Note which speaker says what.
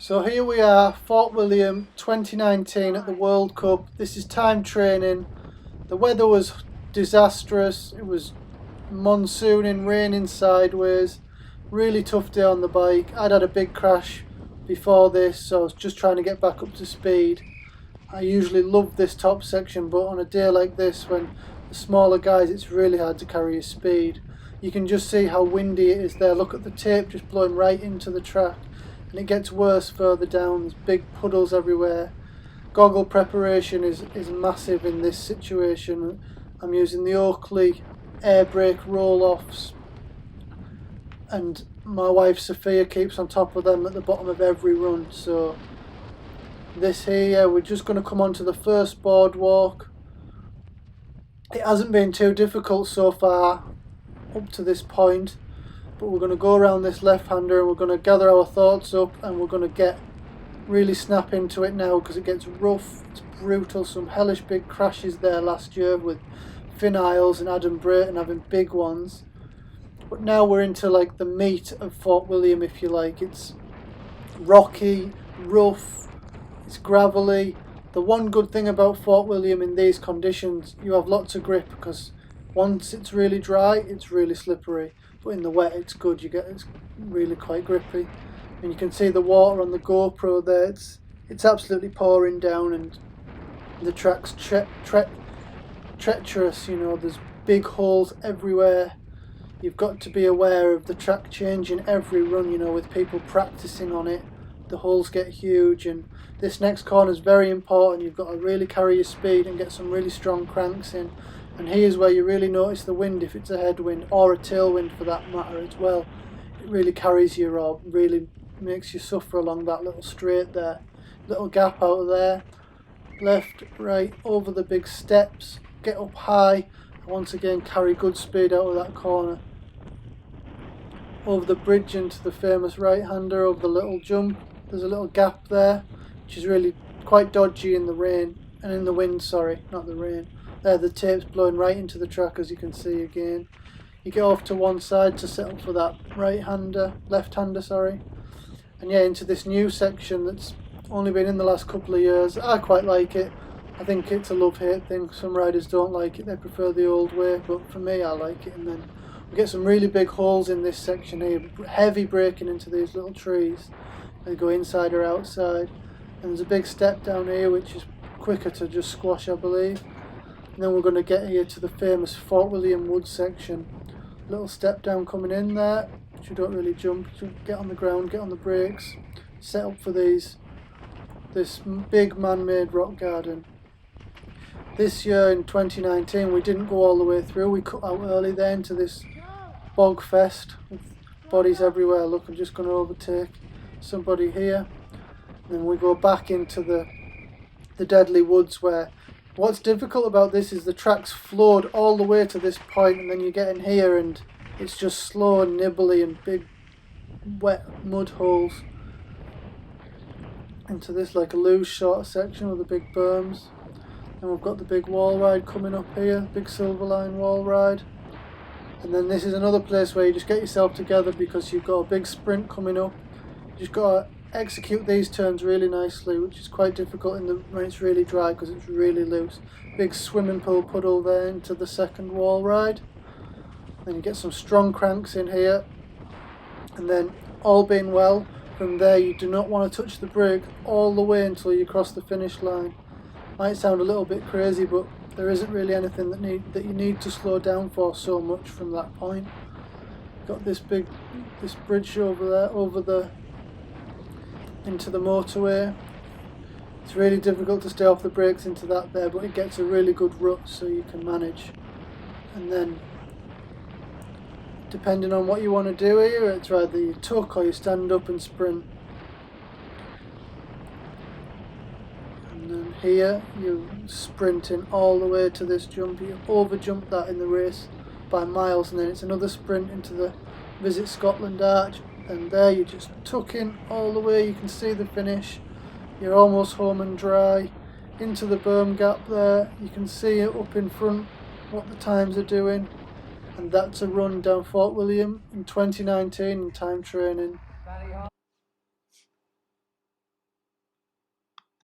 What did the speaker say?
Speaker 1: So here we are, Fort William 2019 at the World Cup. This is time training. The weather was disastrous. It was monsooning, raining sideways. Really tough day on the bike. I'd had a big crash before this, so I was just trying to get back up to speed. I usually love this top section, but on a day like this, when the smaller guys, it's really hard to carry your speed. You can just see how windy it is there. Look at the tape just blowing right into the track. And it gets worse further down. There's big puddles everywhere. Goggle preparation is massive in this situation. I'm using the Oakley air brake roll-offs, and my wife Sophia keeps on top of them at the bottom of every run. So this here, we're just going to come onto the first boardwalk. It hasn't been too difficult so far up to this point, but we're going to go around this left-hander and we're going to gather our thoughts up, and we're going to really snap into it now because it gets rough, it's brutal. Some hellish big crashes there last year with Finn Isles and Adam Brayton having big ones. But now we're into like the meat of Fort William, if you like. It's rocky, rough, it's gravelly. The one good thing about Fort William in these conditions, you have lots of grip, because once it's really dry, it's really slippery. But in the wet, it's good. It's really quite grippy, and you can see the water on the GoPro there. It's absolutely pouring down, and the track's treacherous. You know, there's big holes everywhere. You've got to be aware of the track changing every run. You know, with people practicing on it, the holes get huge, and this next corner is very important. You've got to really carry your speed and get some really strong cranks in. And here's where you really notice the wind, if it's a headwind or a tailwind for that matter as well. It really carries you, or really makes you suffer along that little straight there. Little gap out of there. Left, right, over the big steps. Get up high. And once again, carry good speed out of that corner. Over the bridge into the famous right-hander, over the little jump. There's a little gap there, which is really quite dodgy in the rain. And in the wind, sorry, not the rain. There, the tape's blowing right into the track, as you can see again. You get off to one side to set up for that left-hander, sorry. And yeah, into this new section that's only been in the last couple of years. I quite like it. I think it's a love-hate thing. Some riders don't like it, they prefer the old way, but for me, I like it. And then we get some really big holes in this section here, heavy braking into these little trees. They go inside or outside. And there's a big step down here, which is quicker to just squash, I believe. And then we're going to get here to the famous Fort William Wood section. Little step down coming in there, which you don't really jump. You get on the ground, get on the brakes, set up for this big man-made rock garden. This year in 2019 we didn't go all the way through. We cut out early there into this bog fest with bodies everywhere. Look, I'm just going to overtake somebody here. And then we go back into the deadly woods, where what's difficult about this is the track's flowed all the way to this point, and then you get in here and it's just slow and nibbly and big wet mud holes into this like a loose shorter section with the big berms. And we've got the big wall ride coming up here, big silver line wall ride. And then this is another place where you just get yourself together, because you've got a big sprint coming up. You just got to execute these turns really nicely, which is quite difficult when it's really dry, because it's really loose. Big swimming pool puddle there into the second wall ride. Then you get some strong cranks in here, and then all being well, from there you do not want to touch the brake all the way until you cross the finish line. Might sound a little bit crazy, but there isn't really anything that you need to slow down for so much from that point. Got this bridge over there, into the motorway. It's really difficult to stay off the brakes into that there, but it gets a really good rut, so you can manage. And then depending on what you want to do here, it's either you tuck or you stand up and sprint. And then here you're sprinting all the way to this jump. You over jump that in the race by miles, and then it's another sprint into the Visit Scotland Arch. And there you're just tucking all the way. You can see the finish. You're almost home and dry. Into the berm gap there. You can see it up in front what the times are doing. And that's a run down Fort William in 2019 in time training.